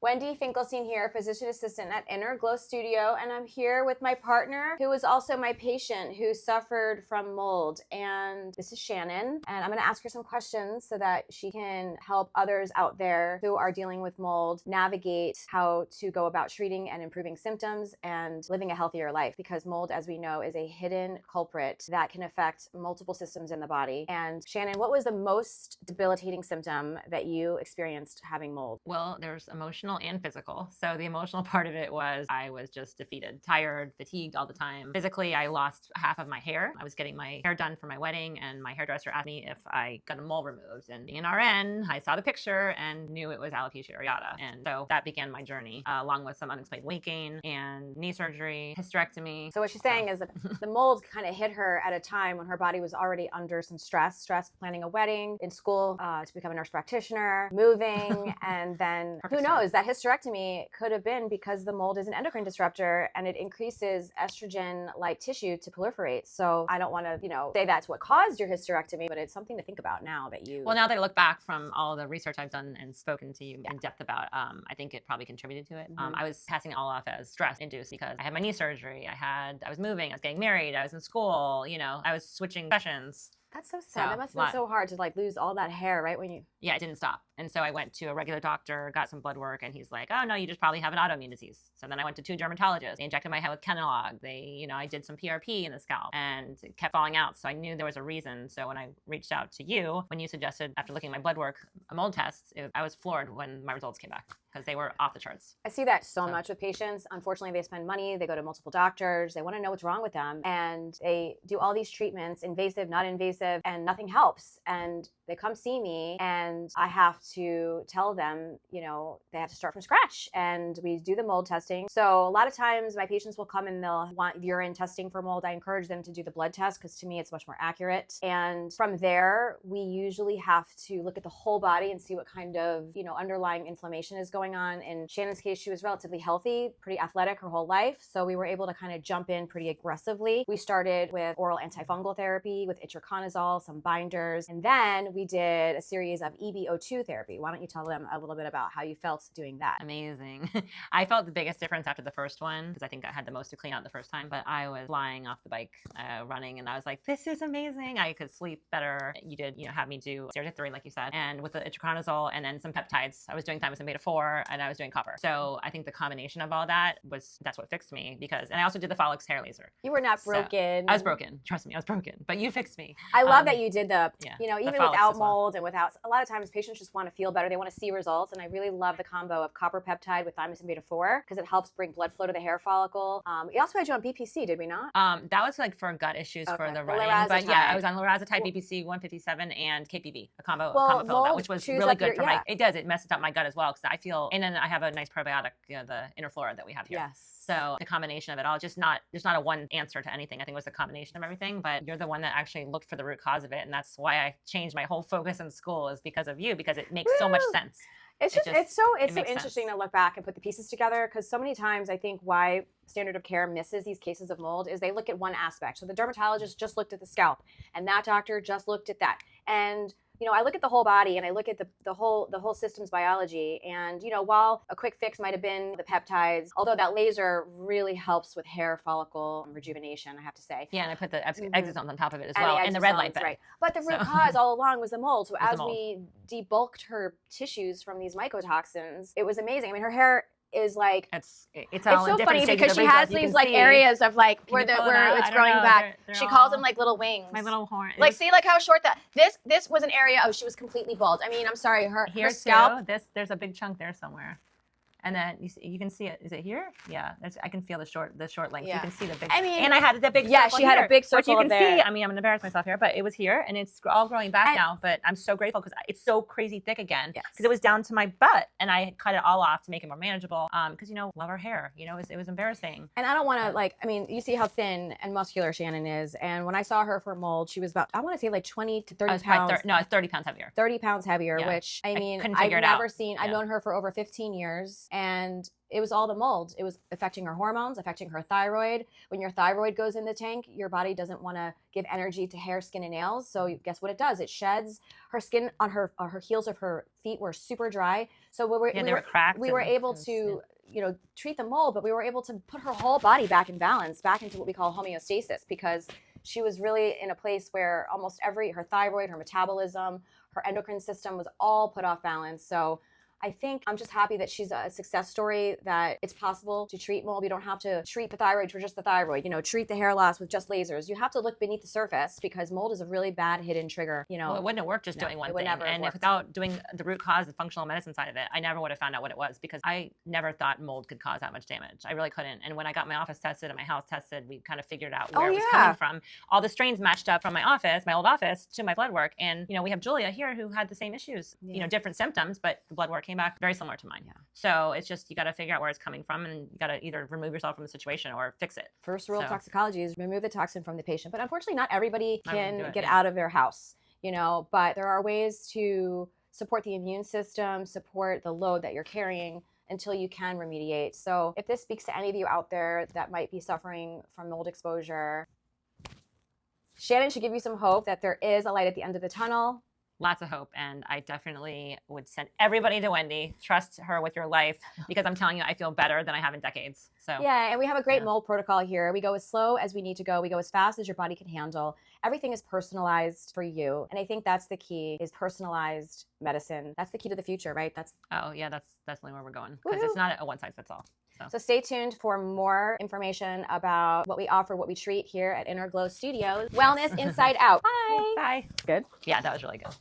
Wendy Finkelstein here, physician assistant at Inner Glow Studio, and I'm here with my partner, who is also my patient, who suffered from mold. And this is Shannon, and I'm going to ask her some questions so that she can help others out there who are dealing with mold navigate how to go about treating and improving symptoms and living a healthier life. Because mold, as we know, is a hidden culprit that can affect multiple systems in the body. And Shannon, what was the most debilitating symptom that you experienced having mold? Well, there's emotional and physical. So the emotional part of it was I was just defeated, tired, fatigued all the time. Physically, I lost half of my hair. I was getting my hair done for my wedding, and my hairdresser asked me if I got a mole removed. And being an RN, I saw the picture and knew it was alopecia areata. And so that began my journey, along with some unexplained weight gain and knee surgery, hysterectomy. So what she's saying is that the mold kind of hit her at a time when her body was already under some stress planning a wedding, in school to become a nurse practitioner, moving, and then who knows, that hysterectomy could have been because the mold is an endocrine disruptor and it increases estrogen-like tissue to proliferate. So I don't want to, say that's what caused your hysterectomy, but it's something to think about now that you... Well, now that I look back from all the research I've done and spoken to you in depth about, I think it probably contributed to it. I was passing it all off as stress-induced because I had my knee surgery, I was moving, I was getting married, I was in school, I was switching professions. That's so sad. That must have been so hard to lose all that hair right when you... Yeah, it didn't stop. And so I went to a regular doctor, got some blood work, and he's like, oh no, you just probably have an autoimmune disease. So then I went to 2 dermatologists. They injected my head with Kenalog. I did some PRP in the scalp and it kept falling out. So I knew there was a reason. So when I reached out to you, when you suggested after looking at my blood work, a mold test, I was floored when my results came back because they were off the charts. I see that so much with patients. Unfortunately, they spend money, they go to multiple doctors, they want to know what's wrong with them, and they do all these treatments, invasive, not invasive, and nothing helps. And they come see me and I have to tell them, they have to start from scratch, and we do the mold testing. So a lot of times my patients will come and they'll want urine testing for mold. I encourage them to do the blood test because to me it's much more accurate. And from there, we usually have to look at the whole body and see what kind of, underlying inflammation is going on. In Shannon's case, she was relatively healthy, pretty athletic her whole life. So we were able to kind of jump in pretty aggressively. We started with oral antifungal therapy with itraconazole, some binders, and then we did a series of EBO2 therapy. Why don't you tell them a little bit about how you felt doing that? Amazing. I felt the biggest difference after the first one because I think I had the most to clean out the first time, but I was flying off the bike, running, and I was like, this is amazing. I could sleep better. You did, have me do steroid 3, like you said, and with the itraconazole and then some peptides. I was doing thymosin beta-4 and I was doing copper. So I think the combination of all that that's what fixed me and I also did the Folix hair laser. You were not broken. So, I was broken. Trust me, I was broken, but you fixed me. I love that you did even the without mold and without, a lot of times patients just want to feel better. They want to see results. And I really love the combo of copper peptide with thymosin beta-4 because it helps bring blood flow to the hair follicle. We also had you on BPC, did we not? That was for gut issues for the running. But yeah, I was on lorazepam, BPC 157 and KPV, a combo pill, which was really good for my, it does, it messes up my gut as well because I feel, and then I have a nice probiotic, the Interflora that we have here. Yes. So the combination of it all, there's not a one answer to anything. I think it was a combination of everything, but you're the one that actually looked for the root cause of it. And that's why I changed my whole focus in school is because of you, because it makes so much sense. It's so interesting to look back and put the pieces together because so many times I think why standard of care misses these cases of mold is they look at one aspect. So the dermatologist just looked at the scalp and that doctor just looked at that. And I look at the whole body and I look at the whole system's biology. And, while a quick fix might have been the peptides, although that laser really helps with hair follicle rejuvenation, I have to say. Yeah, and I put the exosomes on top of it as well, and the red light bed. Right. But the root cause all along was the mold. So as we debulked her tissues from these mycotoxins, it was amazing. I mean, her hair is like it's so funny because she has these areas of where it's growing back. She calls them like little wings. My little horn. See how short that this was an area. Oh, she was completely bald. I mean, I'm sorry, her scalp. There's a big chunk there somewhere. And then you can see it. Is it here? Yeah, I can feel the short length. Yeah. You can see the big. And I had the big. Yeah, she had a big circle. But you can see. I mean, I'm gonna embarrass myself here, but it was here, and it's all growing back now. But I'm so grateful because it's so crazy thick again. Because it was down to my butt, and I cut it all off to make it more manageable. Because love her hair. It was embarrassing. And I don't want to you see how thin and muscular Shannon is, and when I saw her for mold, she was about 20 to 30 pounds. It's 30 pounds heavier. 30 pounds heavier, which I mean, I've never seen. I've known her for over 15 years. And it was all the mold. It was affecting her hormones, affecting her thyroid. When your thyroid goes in the tank, your body doesn't want to give energy to hair, skin, and nails. So guess what it does? It sheds. Her skin on her heels of her feet were super dry. So they were cracked. We were able to, treat the mold, but we were able to put her whole body back in balance, back into what we call homeostasis, because she was really in a place where almost her thyroid, her metabolism, her endocrine system was all put off balance. So I think I'm just happy that she's a success story, that it's possible to treat mold. You don't have to treat the thyroid for just the thyroid, treat the hair loss with just lasers. You have to look beneath the surface because mold is a really bad hidden trigger. Well, it wouldn't have worked just doing one thing. And without doing the root cause, the functional medicine side of it, I never would have found out what it was because I never thought mold could cause that much damage. I really couldn't. And when I got my office tested and my house tested, we kind of figured out where it was coming from. All the strains matched up from my old office to my blood work. And, we have Julia here who had the same issues, different symptoms, but the blood work came back very similar to mine. Yeah. So it's just, you got to figure out where it's coming from and you got to either remove yourself from the situation or fix it. First rule of toxicology is remove the toxin from the patient. But unfortunately, not everybody can get out of their house, but there are ways to support the immune system, support the load that you're carrying until you can remediate. So if this speaks to any of you out there that might be suffering from mold exposure, Shannon should give you some hope that there is a light at the end of the tunnel. Lots of hope. And I definitely would send everybody to Wendy. Trust her with your life because I'm telling you, I feel better than I have in decades. So yeah, and we have a great mold protocol here. We go as slow as we need to go. We go as fast as your body can handle. Everything is personalized for you. And I think that's the key, is personalized medicine. That's the key to the future, right? That's definitely where we're going because it's not a one size fits all. So stay tuned for more information about what we offer, what we treat here at Inner Glow Studios. Wellness Inside Out. Bye. Bye. Good? Yeah, that was really good.